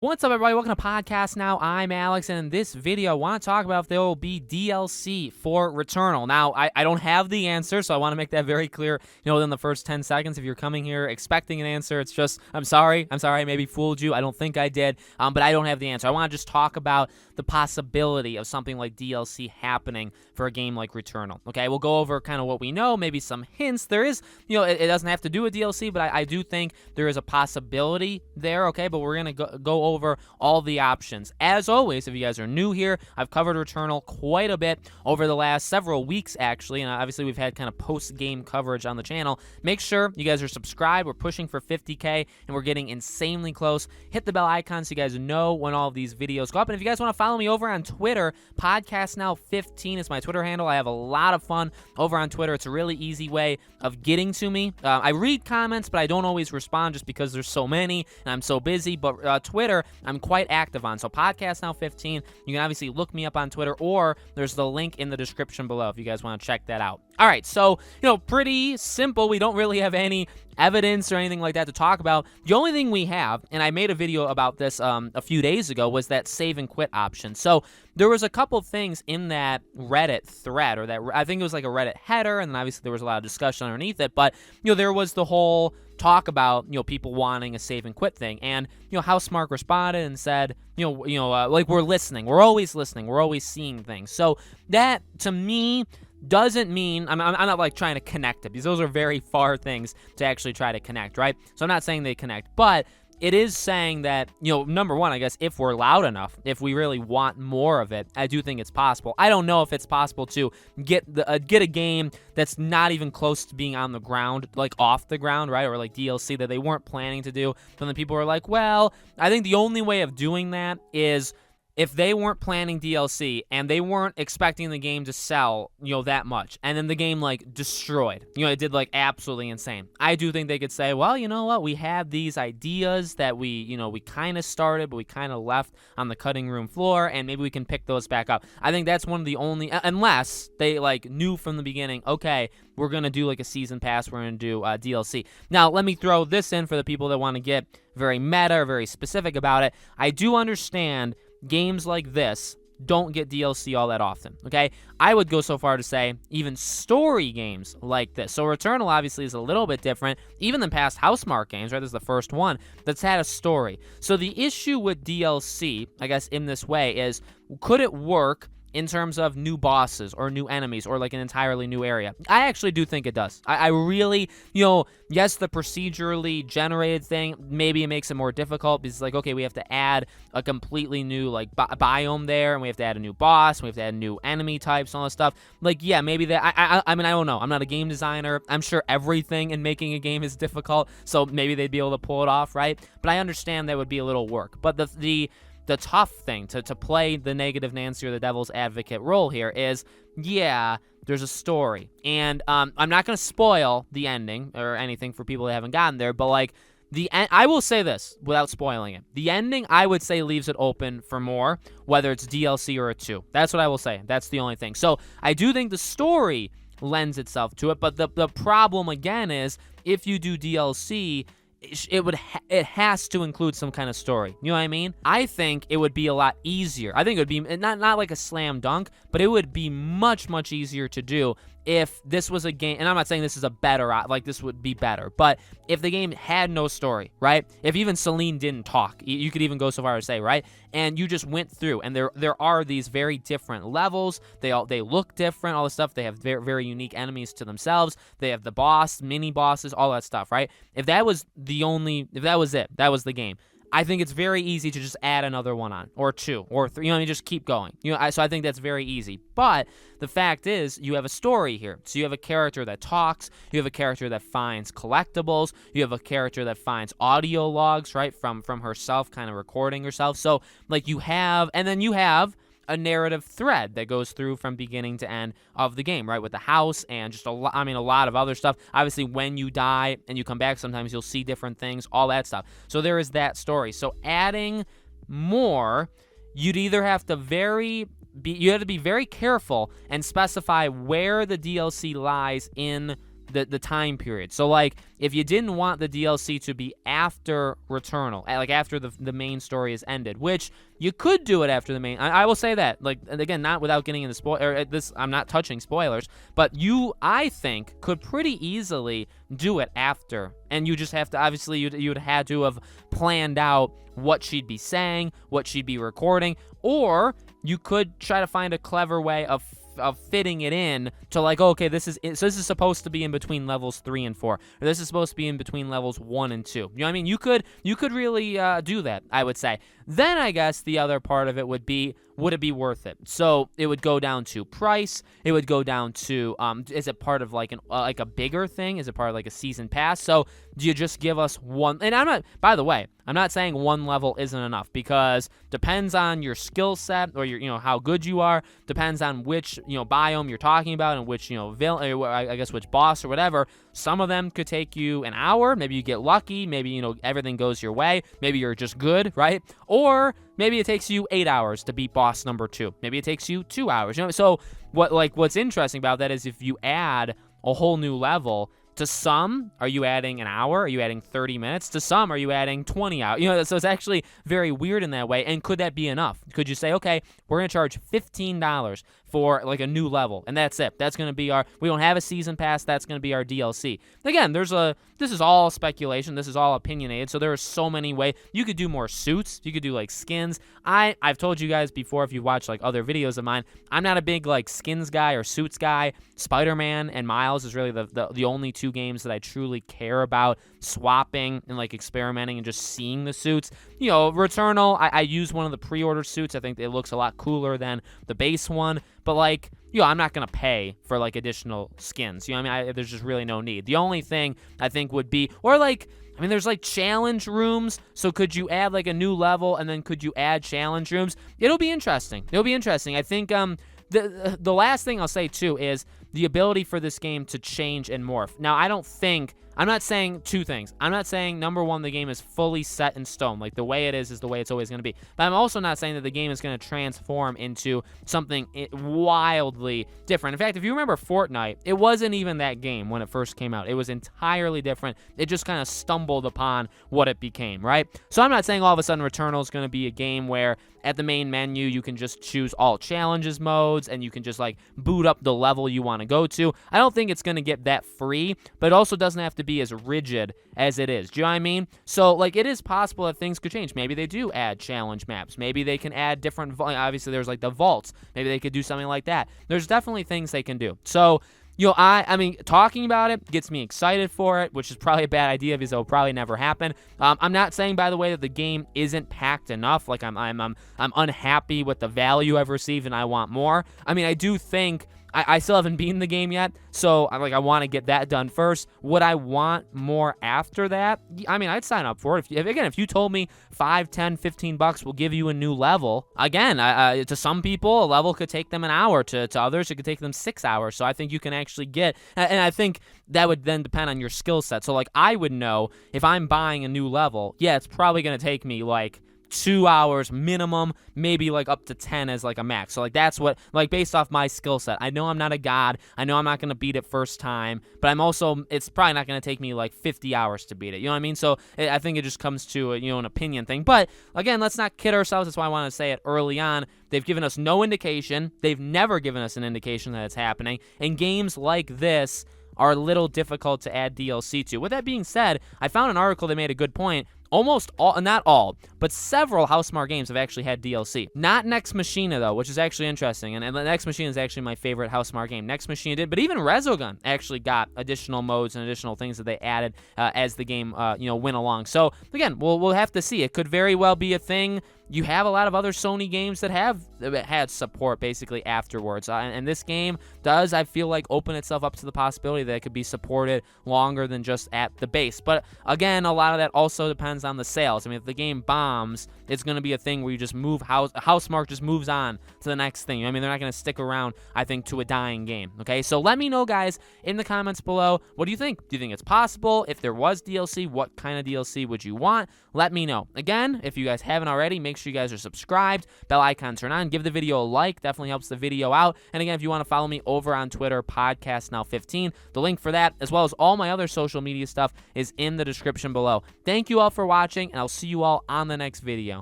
What's up, everybody? Welcome to Podcast Now. I'm Alex, and in this video, I want to talk about if there will be DLC for Returnal. Now, I don't have the answer, so I want to make that very clear, within the first 10 seconds. If you're coming here expecting an answer, it's just, I'm sorry, I maybe fooled you. I don't think I did, but I don't have the answer. I want to just talk about the possibility of something like DLC happening for a game like Returnal, okay? We'll go over kind of what we know, maybe some hints. There is, it doesn't have to do with DLC, but I do think there is a possibility there, okay? But we're going to go over all the options. As always, if you guys are new here, I've covered Returnal quite a bit over the last several weeks, actually, and obviously we've had kind of post-game coverage on the channel. Make sure you guys are subscribed. We're pushing for 50K, and we're getting insanely close. Hit the bell icon so you guys know when all of these videos go up. And if you guys want to follow me over on Twitter, PodcastNow15 is my Twitter handle. I have a lot of fun over on Twitter. It's a really easy way of getting to me. I read comments, but I don't always respond just because there's so many, and I'm so busy. But Twitter, I'm quite active on. So Podcast Now 15, you can obviously look me up on Twitter, or there's the link in the description below if you guys want to check that out. All right, so, pretty simple. We don't really have any evidence or anything like that to talk about. The only thing we have, and I made a video about this a few days ago, was that save and quit option. So there was a couple things in that Reddit thread, or that I think it was like a Reddit header, and then obviously there was a lot of discussion underneath it, but, there was the whole talk about, people wanting a save and quit thing, and, Housemarque responded and said, like, we're listening. We're always listening. We're always seeing things. So that, to me, doesn't mean, I'm not like trying to connect it, because those are very far things to actually try to connect, right? So I'm not saying they connect, but it is saying that, number one, I guess, if we're loud enough, if we really want more of it, I do think it's possible. I don't know if it's possible to get a game that's not even close to being on the ground, like off the ground, right? Or like DLC that they weren't planning to do. But then people are like, well, I think the only way of doing that is if they weren't planning DLC and they weren't expecting the game to sell, that much, and then the game, like, destroyed, it did, like, absolutely insane. I do think they could say, well, you know what, we had these ideas that we kind of started, but we kind of left on the cutting room floor, and maybe we can pick those back up. I think that's one of the only, unless they, like, knew from the beginning, okay, we're going to do, like, a season pass, we're going to do DLC. Now, let me throw this in for the people that want to get very meta or very specific about it. I do understand games like this don't get DLC all that often, okay? I would go so far to say even story games like this. So Returnal obviously is a little bit different, even than past Housemarque games, right? This is the first one that's had a story. So the issue with DLC, I guess, in this way is, could it work in terms of new bosses or new enemies or like an entirely new area? I actually do think it does. I really, yes, the procedurally generated thing, maybe it makes it more difficult because, like, okay, we have to add a completely new, like, biome there, and we have to add a new boss, and we have to add new enemy types and all that stuff. Like, yeah, maybe that, I mean, I don't know. I'm not a game designer. I'm sure everything in making a game is difficult, so maybe they'd be able to pull it off, right? But I understand that would be a little work. But the tough thing to play the negative Nancy or the devil's advocate role here is, yeah, there's a story. And I'm not going to spoil the ending or anything for people that haven't gotten there, but, like, I will say this without spoiling it. The ending, I would say, leaves it open for more, whether it's DLC or a 2. That's what I will say. That's the only thing. So I do think the story lends itself to it, but the problem, again, is if you do DLC, it has to include some kind of story. You know what I mean? I think it would be a lot easier. I think it would be not like a slam dunk, but it would be much, much easier to do if this was a game, and I'm not saying this is a better, like, this would be better, but if the game had no story, right? If even Celine didn't talk, you could even go so far as to say, right? And you just went through, and there are these very different levels. They look different, all this stuff. They have very, very unique enemies to themselves. They have the boss, mini bosses, all that stuff, right? If that was it, that was the game, I think it's very easy to just add another one on, or 2, or 3, you just keep going. So I think that's very easy. But the fact is, you have a story here. So you have a character that talks, you have a character that finds collectibles, you have a character that finds audio logs, right, from herself, kind of recording herself. So, like, you have a narrative thread that goes through from beginning to end of the game, right? With the house and just a lot of other stuff. Obviously, when you die and you come back, sometimes you'll see different things, all that stuff. So there is that story. So adding more, you'd either have to be very careful and specify where the DLC lies in the time period. So like if you didn't want the DLC to be after Returnal, like after the main story is ended, which you could do it after the main. I will say that, like, again, not without getting into this. I'm not touching spoilers, but I think, could pretty easily do it after, and you just have to, obviously, you'd had to have planned out what she'd be saying, what she'd be recording, or you could try to find a clever way of fitting it in to, like, okay, this is supposed to be in between levels 3 and 4, or this is supposed to be in between levels 1 and 2. You know what I mean? You could really do that, I would say. Then I guess the other part of it would be, would it be worth it? So it would go down to price. It would go down to, is it part of like a bigger thing? Is it part of like a season pass? So do you just give us one? And by the way, I'm not saying one level isn't enough, because depends on your skill set, or your, how good you are. Depends on which, biome you're talking about, and which, villain, or I guess which boss or whatever. Some of them could take you an hour. Maybe you get lucky. Maybe, everything goes your way. Maybe you're just good, right? Or maybe it takes you 8 hours to beat boss number 2. Maybe it takes you 2 hours. So what's interesting about that is if you add a whole new level, to some, are you adding an hour? Are you adding 30 minutes? To some, are you adding 20 hours? So it's actually very weird in that way. And could that be enough? Could you say, okay, we're going to charge $15 for like a new level, and that's it. That's going to be we don't have a season pass. That's going to be our DLC. Again, this is all speculation. This is all opinionated. So there are so many ways. You could do more suits. You could do like skins. I've told you guys before, if you watch like other videos of mine, I'm not a big like skins guy or suits guy. Spider-Man and Miles is really the only two games that I truly care about swapping and like experimenting and just seeing the suits. Returnal, I use one of the pre-order suits. I think it looks a lot cooler than the base one. But like, I'm not going to pay for like additional skins. There's just really no need. The only thing I think would be, or like, there's like challenge rooms. So could you add like a new level, and then could you add challenge rooms? It'll be interesting. I think the last thing I'll say too is the ability for this game to change and morph. Now, I'm not saying two things. I'm not saying, number one, the game is fully set in stone. Like, the way it is the way it's always going to be. But I'm also not saying that the game is going to transform into something wildly different. In fact, if you remember Fortnite, it wasn't even that game when it first came out. It was entirely different. It just kind of stumbled upon what it became, right? So I'm not saying all of a sudden Returnal is going to be a game where at the main menu you can just choose all challenges modes, and you can just like boot up the level you want to go to. I don't think it's going to get that free, but it also doesn't have to be as rigid as it is. Do you know what I mean? So like, it is possible that things could change. Maybe they do add challenge maps. Maybe they can add different, obviously there's like the vaults. Maybe they could do something like that. There's definitely things they can do. So I mean, talking about it gets me excited for it, which is probably a bad idea because it'll probably never happen. I'm not saying, by the way, that the game isn't packed enough. Like, I'm unhappy with the value I've received, and I want more. I do think I still haven't beaten the game yet, so I want to get that done first. Would I want more after that? I'd sign up for it. If you told me $5, $10, $15 will give you a new level, again, to some people, a level could take them an hour. To others, it could take them 6 hours. So I think you can actually get, and I think that would then depend on your skill set. So like, I would know if I'm buying a new level, yeah, it's probably going to take me like 2 hours minimum, maybe like up to 10 as like a max. So like, that's what, like, based off my skill set. I know I'm not a god. I know I'm not going to beat it first time, but it's probably not going to take me like 50 hours to beat it. You know what I mean? So I think it just comes to an opinion thing. But again, let's not kid ourselves. That's why I want to say it early on. They've given us no indication. They've never given us an indication that it's happening. And games like this are a little difficult to add DLC to. With that being said, I found an article that made a good point. Almost all, not all, but several Housemarque games have actually had DLC. Not Nex Machina, though, which is actually interesting. And Nex Machina is actually my favorite Housemarque game. Nex Machina did, but even Resogun actually got additional modes and additional things that they added as the game, went along. So, again, we'll have to see. It could very well be a thing. You have a lot of other Sony games that have had support basically afterwards. And this game does, I feel like, open itself up to the possibility that it could be supported longer than just at the base. But again, a lot of that also depends on the sales. If the game bombs, bombs, it's going to be a thing where you just move Housemarque just moves on to the next thing. I mean, they're not going to stick around, I think, to a dying game. Okay, so let me know, guys, in the comments below. What do you think? Do you think it's possible? If there was DLC, what kind of DLC would you want? Let me know. Again, if you guys haven't already, make sure you guys are subscribed, bell icon turn on, give the video a like, definitely helps the video out. And again, if you want to follow me over on Twitter, podcastnow15, the link for that, as well as all my other social media stuff, is in the description below. Thank you all for watching, and I'll see you all on the next video.